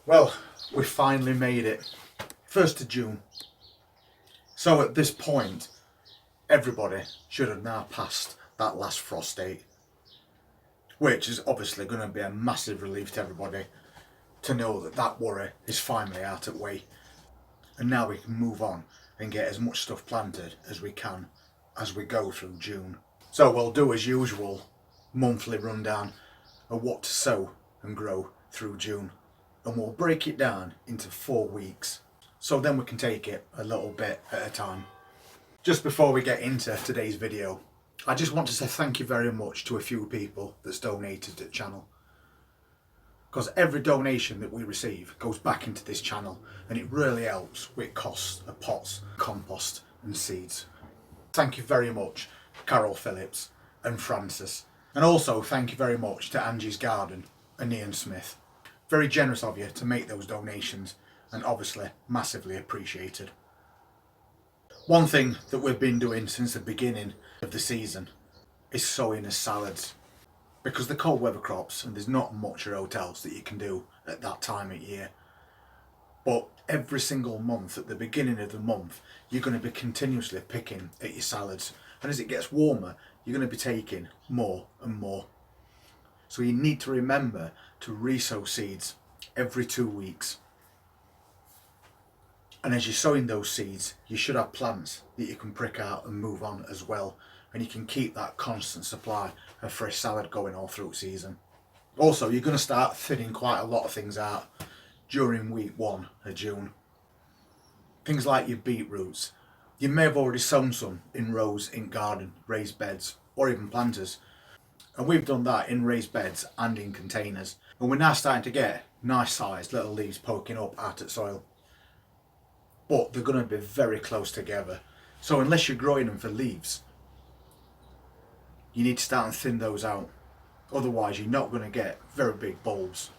Well, we finally made it. 1st of June. So at this point, everybody should have now passed that last frost date, which is obviously going to be a massive relief to everybody to know that that worry is finally out of the way. And now we can move on and get as much stuff planted as we can as we go through June. So we'll do as usual, monthly rundown of what to sow and grow through June. And we'll break it down into 4 weeks. So then we can take it a little bit at a time. Just before we get into today's video, I just want to say thank you very much to a few people that's donated to the channel. Because every donation that we receive goes back into this channel and it really helps with costs of pots, compost and seeds. Thank you very much Carol Phillips and Francis. And also thank you very much to Angie's Garden and Ian Smith. Very generous of you to make those donations and obviously massively appreciated. One thing that we've been doing since the beginning of the season is sowing as salads. Because they're cold weather crops and there's not much around else that you can do at that time of year. But every single month, at the beginning of the month, you're going to be continuously picking at your salads. And as it gets warmer, you're going to be taking more and more. So you need to remember to re-sow seeds every 2 weeks. And as you're sowing those seeds, you should have plants that you can prick out and move on as well. And you can keep that constant supply of fresh salad going all through season. Also, you're going to start thinning quite a lot of things out during week 1 of June. Things like your beetroots. You may have already sown some in rows in garden, raised beds, or even planters. And we've done that in raised beds and in containers. And we're now starting to get nice sized little leaves poking up out of soil. But they're going to be very close together. So unless you're growing them for leaves, you need to start and thin those out. Otherwise you're not going to get very big bulbs.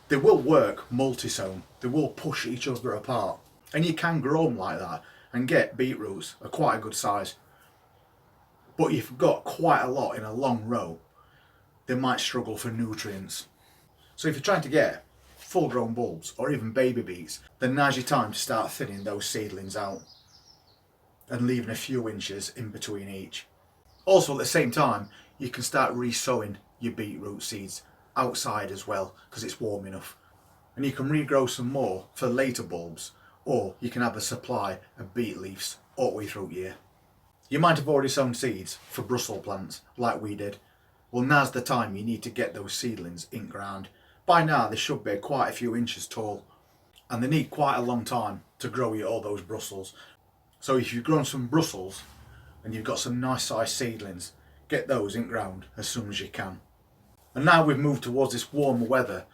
They will work multi-sown. They will push each other apart. And you can grow them like that and get beetroots are quite a good size. But if you've got quite a lot in a long row, they might struggle for nutrients. So if you're trying to get full grown bulbs or even baby beets, then now's your time to start thinning those seedlings out and leaving a few inches in between each. Also at the same time, you can start re-sowing your beetroot seeds outside as well because it's warm enough. And you can regrow some more for later bulbs, or you can have a supply of beet leaves all the way through the year. You might have already sown seeds for Brussels plants like we did. Well, now's the time you need to get those seedlings in ground. By now they should be quite a few inches tall and they need quite a long time to grow you all those Brussels. So if you've grown some Brussels and you've got some nice sized seedlings, get those in ground as soon as you can. And now we've moved towards this warmer weather,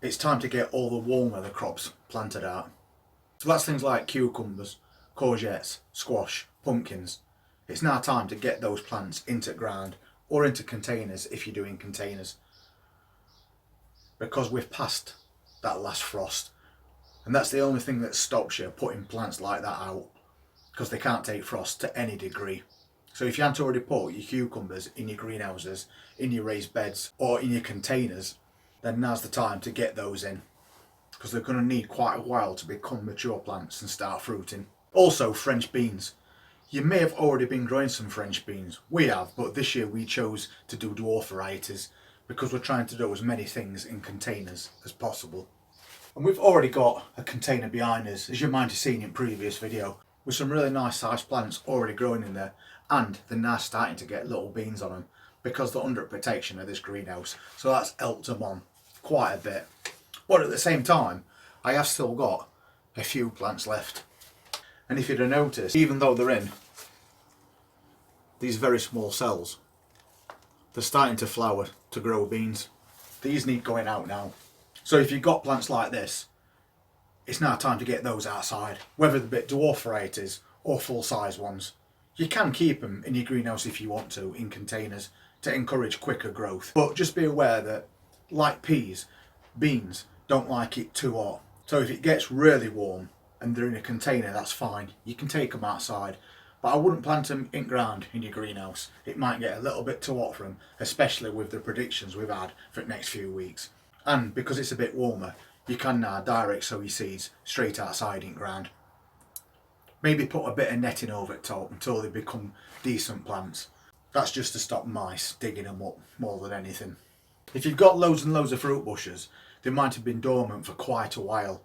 it's time to get all the warm weather crops planted out. So that's things like cucumbers, courgettes, squash, pumpkins. It's now time to get those plants into ground or into containers if you're doing containers. Because we've passed that last frost. And that's the only thing that stops you putting plants like that out. Because they can't take frost to any degree. So if you haven't already put your cucumbers in your greenhouses, in your raised beds or in your containers, then now's the time to get those in. Because they're going to need quite a while to become mature plants and start fruiting. Also French beans. You may have already been growing some French beans. We have, but this year we chose to do dwarf varieties because we're trying to do as many things in containers as possible. And we've already got a container behind us, as you might have seen in previous video, with some really nice sized plants already growing in there, and they're now starting to get little beans on them because they're under protection of this greenhouse. So that's helped them on quite a bit. But at the same time, I have still got a few plants left. And if you'd have noticed, even though they're in these very small cells, they're starting to flower to grow beans. These need going out now. So if you've got plants like this, it's now time to get those outside, whether they're dwarf varieties or full size ones. You can keep them in your greenhouse if you want to, in containers, to encourage quicker growth. But just be aware that, like peas, beans don't like it too hot. So if it gets really warm and they're in a container, that's fine. You can take them outside. But I wouldn't plant them in ground in your greenhouse. It might get a little bit too hot for them, especially with the predictions we've had for the next few weeks. And because it's a bit warmer, you can now direct sow your seeds straight outside in ground. Maybe put a bit of netting over the top until they become decent plants. That's just to stop mice digging them up more than anything. If you've got loads and loads of fruit bushes, they might have been dormant for quite a while.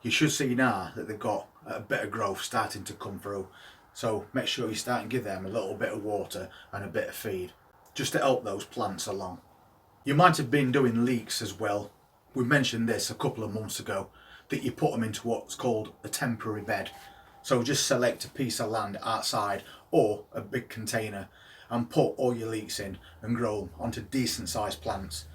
You should see now that they've got a bit of growth starting to come through. So make sure you start and give them a little bit of water and a bit of feed, just to help those plants along. You might have been doing leeks as well. We mentioned this a couple of months ago, that you put them into what's called a temporary bed. So just select a piece of land outside or a big container and put all your leeks in and grow them onto decent sized plants.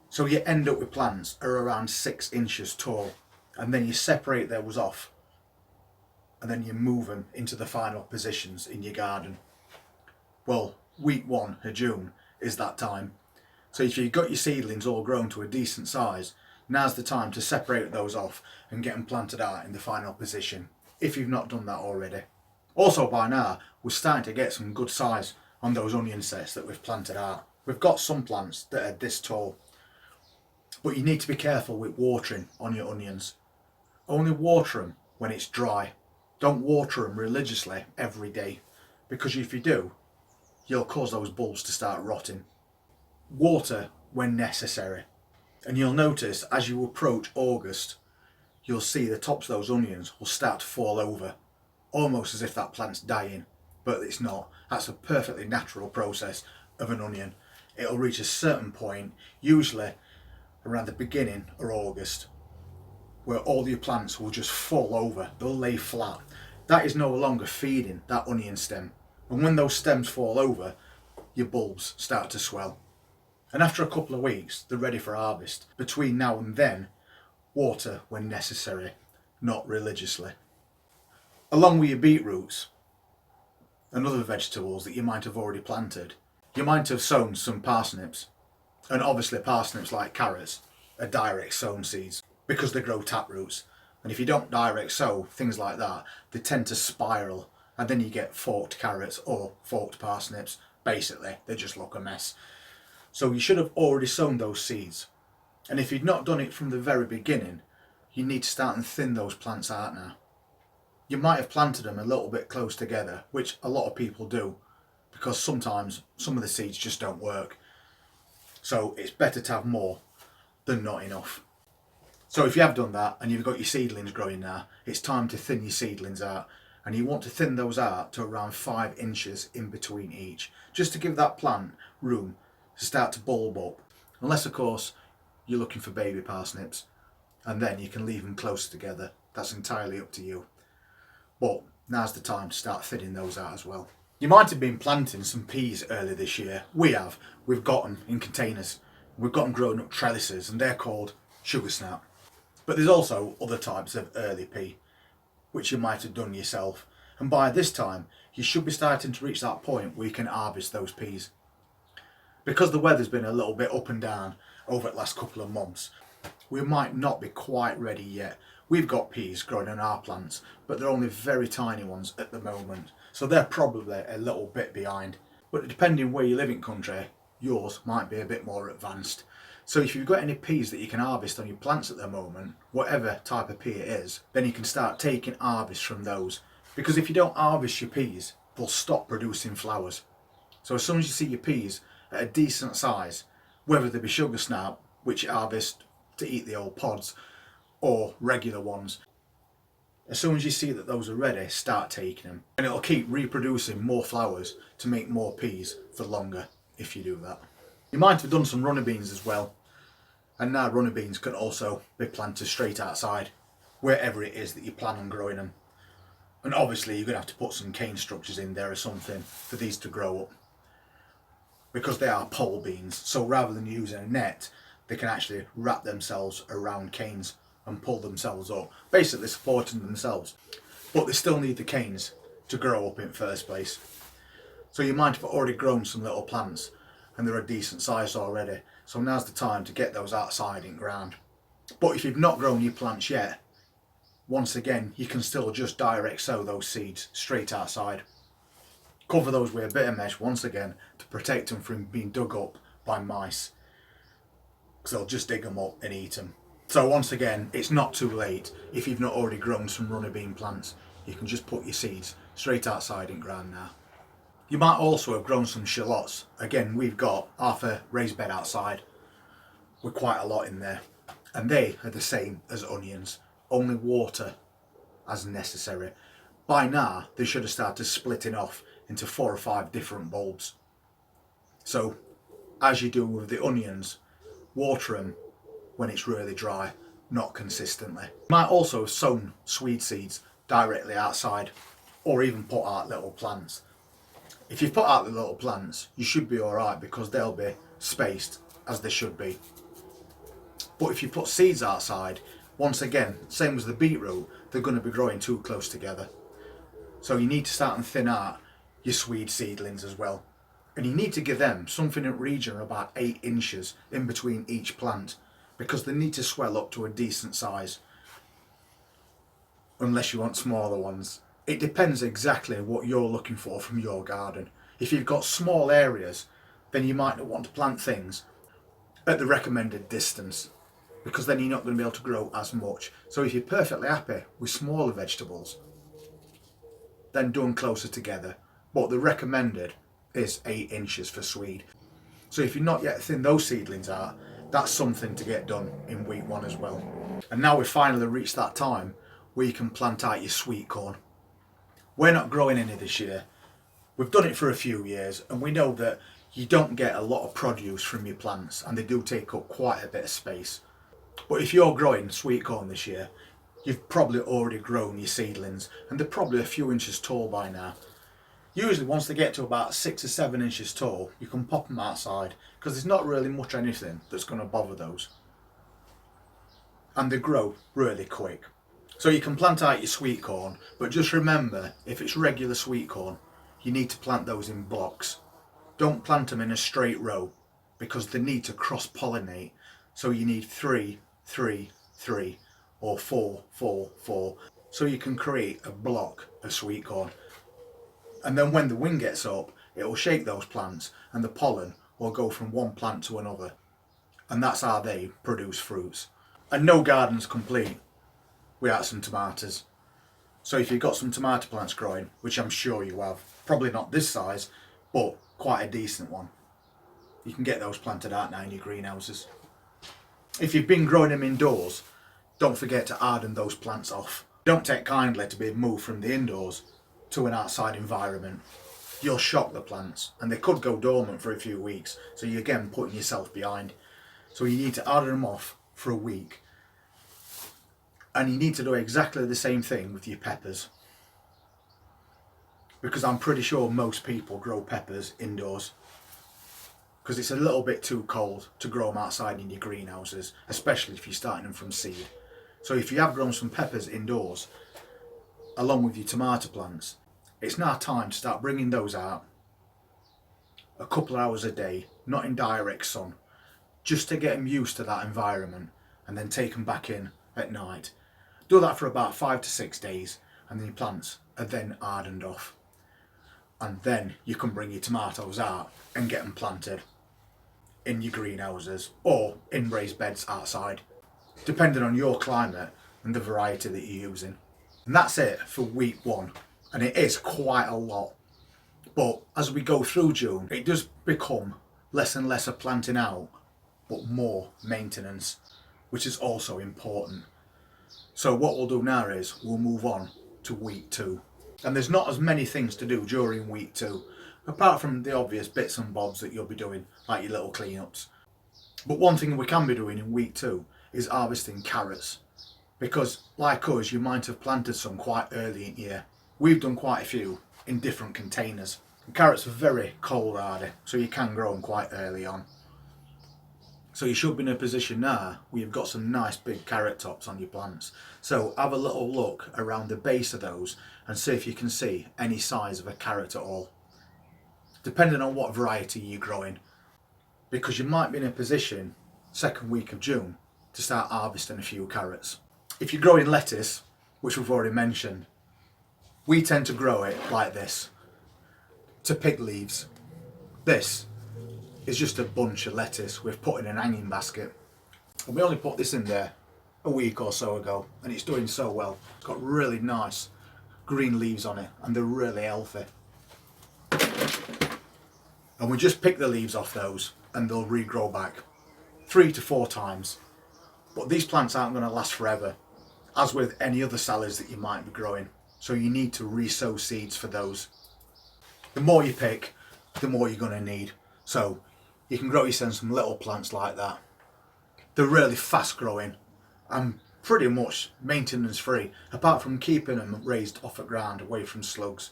So you end up with plants that are around 6 inches tall, and then you separate those off and then you move them into the final positions in your garden. Well, week 1 of June is that time. So if you've got your seedlings all grown to a decent size, now's the time to separate those off and get them planted out in the final position, if you've not done that already. Also by now, we're starting to get some good size on those onion sets that we've planted out. We've got some plants that are this tall, but you need to be careful with watering on your onions. Only water them when it's dry. Don't water them religiously every day, because if you do, you'll cause those bulbs to start rotting. Water when necessary. And you'll notice as you approach August, you'll see the tops of those onions will start to fall over, almost as if that plant's dying, but it's not. That's a perfectly natural process of an onion. It'll reach a certain point, usually around the beginning of August, where all your plants will just fall over, they'll lay flat. That is no longer feeding that onion stem. And when those stems fall over, your bulbs start to swell. And after a couple of weeks, they're ready for harvest. Between now and then, water when necessary, not religiously. Along with your beetroots and other vegetables that you might have already planted, you might have sown some parsnips. And obviously parsnips, like carrots, are direct sown seeds because they grow tap roots. And if you don't direct sow things like that, they tend to spiral, and then you get forked carrots or forked parsnips. Basically, they just look a mess. So you should have already sown those seeds. And if you'd not done it from the very beginning, you need to start and thin those plants out now. You might have planted them a little bit close together, which a lot of people do, because sometimes some of the seeds just don't work. So it's better to have more than not enough. So if you have done that and you've got your seedlings growing now, it's time to thin your seedlings out. And you want to thin those out to around 5 inches in between each, just to give that plant room to start to bulb up. Unless of course you're looking for baby parsnips, and then you can leave them close together. That's entirely up to you. But now's the time to start thinning those out as well. You might have been planting some peas earlier this year. We've got them in containers. We've got them growing up trellises, and they're called sugar snap. But there's also other types of early pea, which you might have done yourself. And by this time, you should be starting to reach that point where you can harvest those peas. Because the weather's been a little bit up and down over the last couple of months, we might not be quite ready yet. We've got peas growing on our plants, but they're only very tiny ones at the moment. So they're probably a little bit behind. But depending where you live in country, yours might be a bit more advanced. So if you've got any peas that you can harvest on your plants at the moment, whatever type of pea it is, then you can start taking harvest from those. Because if you don't harvest your peas, they'll stop producing flowers. So as soon as you see your peas at a decent size, whether they be sugar snap, which you harvest to eat the old pods, or regular ones, as soon as you see that those are ready, start taking them. And it'll keep reproducing more flowers to make more peas for longer if you do that. You might have done some runner beans as well. And now runner beans can also be planted straight outside, wherever it is that you plan on growing them. And obviously you're going to have to put some cane structures in there or something for these to grow up, because they are pole beans. So rather than using a net, they can actually wrap themselves around canes and pull themselves up, basically supporting themselves. But they still need the canes to grow up in the first place. So you might have already grown some little plants and they're a decent size already. So now's the time to get those outside in ground. But if you've not grown your plants yet, once again, you can still just direct sow those seeds straight outside. Cover those with a bit of mesh once again to protect them from being dug up by mice, because they'll just dig them up and eat them. So once again, it's not too late if you've not already grown some runner bean plants. You can just put your seeds straight outside in ground now. You might also have grown some shallots. Again, we've got half a raised bed outside with quite a lot in there. And they are the same as onions, only water as necessary. By now, they should have started splitting off into 4 or 5 different bulbs. So, as you do with the onions, water them when it's really dry, not consistently. You might also have sown Swede seeds directly outside, or even put out little plants. If you've put out the little plants, you should be alright because they'll be spaced as they should be. But if you put seeds outside, once again, same as the beetroot, they're going to be growing too close together. So you need to start and thin out your Swede seedlings as well. And you need to give them something in the region of about 8 inches in between each plant, because they need to swell up to a decent size, unless you want smaller ones. It depends exactly what you're looking for from your garden. If you've got small areas, then you might not want to plant things at the recommended distance, because then you're not going to be able to grow as much. So if you're perfectly happy with smaller vegetables, then do them closer together. But the recommended is 8 inches for Swede. So if you've not yet thinned those seedlings out, that's something to get done in week 1 as well. And now we've finally reached that time where you can plant out your sweet corn. We're not growing any this year. We've done it for a few years, and we know that you don't get a lot of produce from your plants, and they do take up quite a bit of space. But if you're growing sweet corn this year, you've probably already grown your seedlings, and they're probably a few inches tall by now. Usually once they get to about 6 or 7 inches tall, you can pop them outside, because there's not really much anything that's going to bother those. And they grow really quick. So you can plant out your sweet corn, but just remember, if it's regular sweet corn, you need to plant those in blocks. Don't plant them in a straight row, because they need to cross-pollinate. So you need 3, 3, 3, or 4, 4, 4, so you can create a block of sweet corn. And then when the wind gets up, it will shake those plants, and the pollen will go from one plant to another. And that's how they produce fruits. And no garden's complete without some tomatoes. So if you've got some tomato plants growing, which I'm sure you have, probably not this size, but quite a decent one, you can get those planted out now in your greenhouses. If you've been growing them indoors, don't forget to harden those plants off. Don't take kindly to be moved from the indoors to an outside environment. You'll shock the plants, and they could go dormant for a few weeks, so you're again putting yourself behind. So you need to harden them off for a week. And you need to do exactly the same thing with your peppers, because I'm pretty sure most people grow peppers indoors, because it's a little bit too cold to grow them outside in your greenhouses, especially if you're starting them from seed. So if you have grown some peppers indoors along with your tomato plants, it's now time to start bringing those out a couple of hours a day, not in direct sun, just to get them used to that environment, and then take them back in at night. Do that for about 5 to 6 days, and then your plants are then hardened off. And then you can bring your tomatoes out and get them planted in your greenhouses or in raised beds outside, depending on your climate and the variety that you're using. And that's it for week 1, and it is quite a lot. But as we go through June, it does become less and less of planting out, but more maintenance, which is also important. So what we'll do now is we'll move on to week 2. And there's not as many things to do during week 2, apart from the obvious bits and bobs that you'll be doing, like your little cleanups. But one thing we can be doing in week 2 is harvesting carrots, because like us, you might have planted some quite early in year. We've done quite a few in different containers. And carrots are very cold hardy, so you can grow them quite early on. So you should be in a position now where you've got some nice big carrot tops on your plants. So have a little look around the base of those and see if you can see any size of a carrot at all, depending on what variety you're growing, because you might be in a position second week of June to start harvesting a few carrots. If you're growing lettuce, which we've already mentioned, we tend to grow it like this, to pick leaves. This is just a bunch of lettuce we've put in an hanging basket, and we only put this in there a week or so ago, and it's doing so well. It's got really nice green leaves on it, and they're really healthy. And we just pick the leaves off those and they'll regrow back 3 to 4 times. But these plants aren't going to last forever, as with any other salads that you might be growing. So you need to re-sow seeds for those. The more you pick, the more you're going to need. So you can grow yourself some little plants like that. They're really fast growing and pretty much maintenance free, apart from keeping them raised off the ground away from slugs.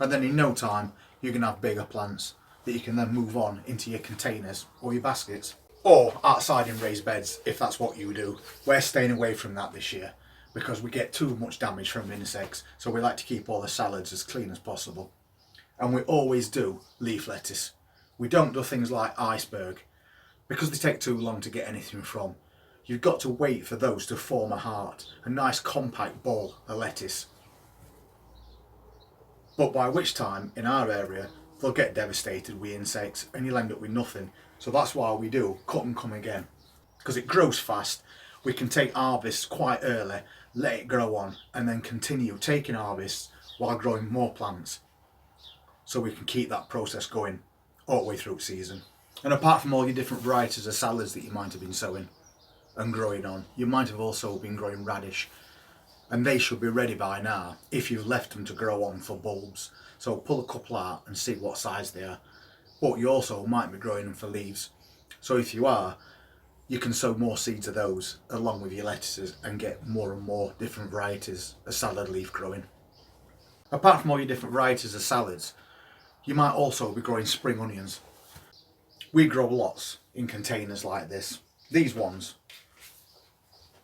And then in no time you can have bigger plants that you can then move on into your containers or your baskets, or outside in raised beds if that's what you do. We're staying away from that this year because we get too much damage from insects, so we like to keep all the salads as clean as possible. And we always do leaf lettuce. We don't do things like iceberg because they take too long to get anything from. You've got to wait for those to form a heart, a nice compact ball of lettuce. But by which time in our area they'll get devastated with insects and you'll end up with nothing. So that's why we do cut and come again, because it grows fast. We can take harvests quite early, let it grow on, and then continue taking harvests while growing more plants. So we can keep that process going all the way through season. And apart from all your different varieties of salads that you might have been sowing and growing on, you might have also been growing radish, and they should be ready by now if you've left them to grow on for bulbs. So pull a couple out and see what size they are. But you also might be growing them for leaves. So if you are, you can sow more seeds of those along with your lettuces and get more and more different varieties of salad leaf growing. Apart from all your different varieties of salads, you might also be growing spring onions. We grow lots in containers like this. These ones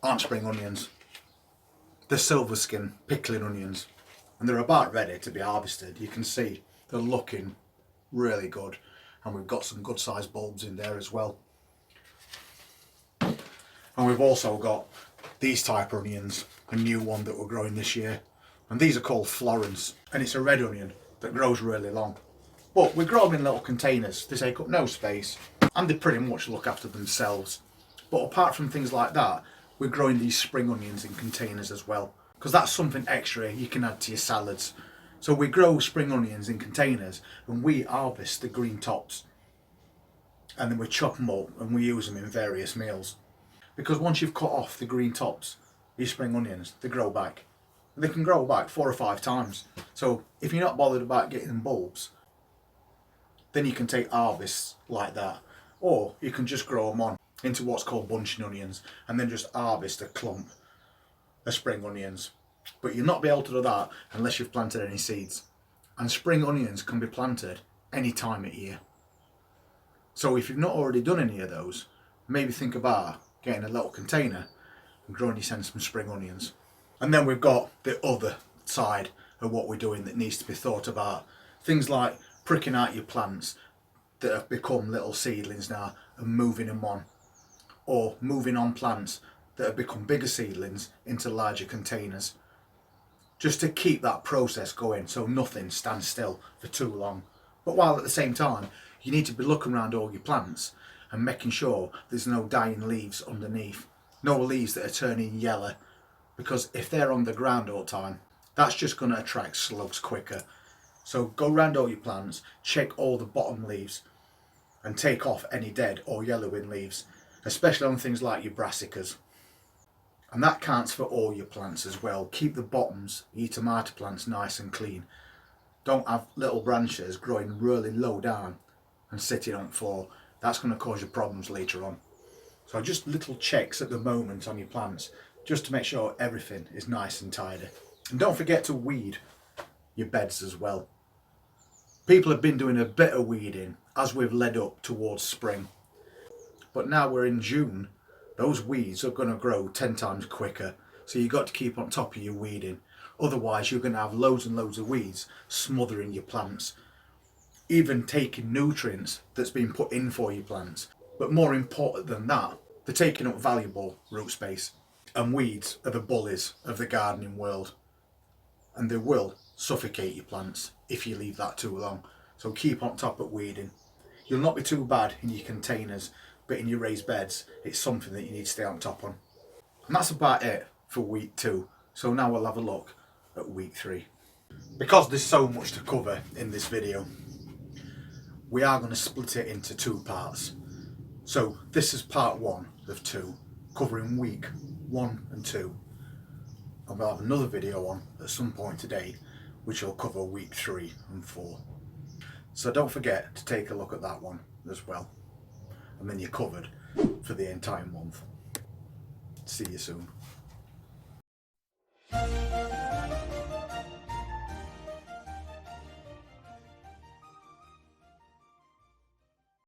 aren't spring onions. They're silver skin pickling onions, and they're about ready to be harvested. You can see they're looking really good, and we've got some good sized bulbs in there as well. And we've also got these type of onions, a new one that we're growing this year, and these are called Florence, and it's a red onion that grows really long. But we grow them in little containers. They take up no space and they pretty much look after themselves. But apart from things like that, we're growing these spring onions in containers as well, because that's something extra you can add to your salads. So we grow spring onions in containers and we harvest the green tops, and then we chop them up and we use them in various meals. Because once you've cut off the green tops, these spring onions, they grow back. They can grow back 4 or 5 times. So if you're not bothered about getting them bulbs, then you can take harvests like that. Or you can just grow them on into what's called bunching onions and then just harvest a clump of spring onions. But you'll not be able to do that unless you've planted any seeds. And spring onions can be planted any time of year. So if you've not already done any of those, maybe think about getting a little container and growing yourself some spring onions. And then we've got the other side of what we're doing that needs to be thought about. Things like pricking out your plants that have become little seedlings now and moving them on. Or moving on plants that have become bigger seedlings into larger containers. Just to keep that process going so nothing stands still for too long. But while at the same time, you need to be looking around all your plants and making sure there's no dying leaves underneath. No leaves that are turning yellow, because if they're on the ground all the time, that's just going to attract slugs quicker. So go around all your plants, check all the bottom leaves and take off any dead or yellowing leaves, especially on things like your brassicas. And that counts for all your plants as well. Keep the bottoms of your tomato plants nice and clean. Don't have little branches growing really low down and sitting on the floor. That's going to cause you problems later on. So just little checks at the moment on your plants, just to make sure everything is nice and tidy. And don't forget to weed your beds as well. People have been doing a bit of weeding as we've led up towards spring. But now we're in June, those weeds are going to grow 10 times quicker. So you've got to keep on top of your weeding. Otherwise you're going to have loads and loads of weeds smothering your plants. Even taking nutrients that's been put in for your plants. But more important than that, they're taking up valuable root space. And weeds are the bullies of the gardening world. And they will suffocate your plants if you leave that too long. So keep on top of weeding. You'll not be too bad in your containers, but in your raised beds, it's something that you need to stay on top on. And that's about it for week 2. So now we'll have a look at week 3. Because there's so much to cover in this video, we are going to split it into 2 parts. So this is part 1 of 2, covering week 1 and 2. And we'll have another video on at some point today, which will cover week 3 and 4. So don't forget to take a look at that one as well. And then you're covered for the entire month. See you soon.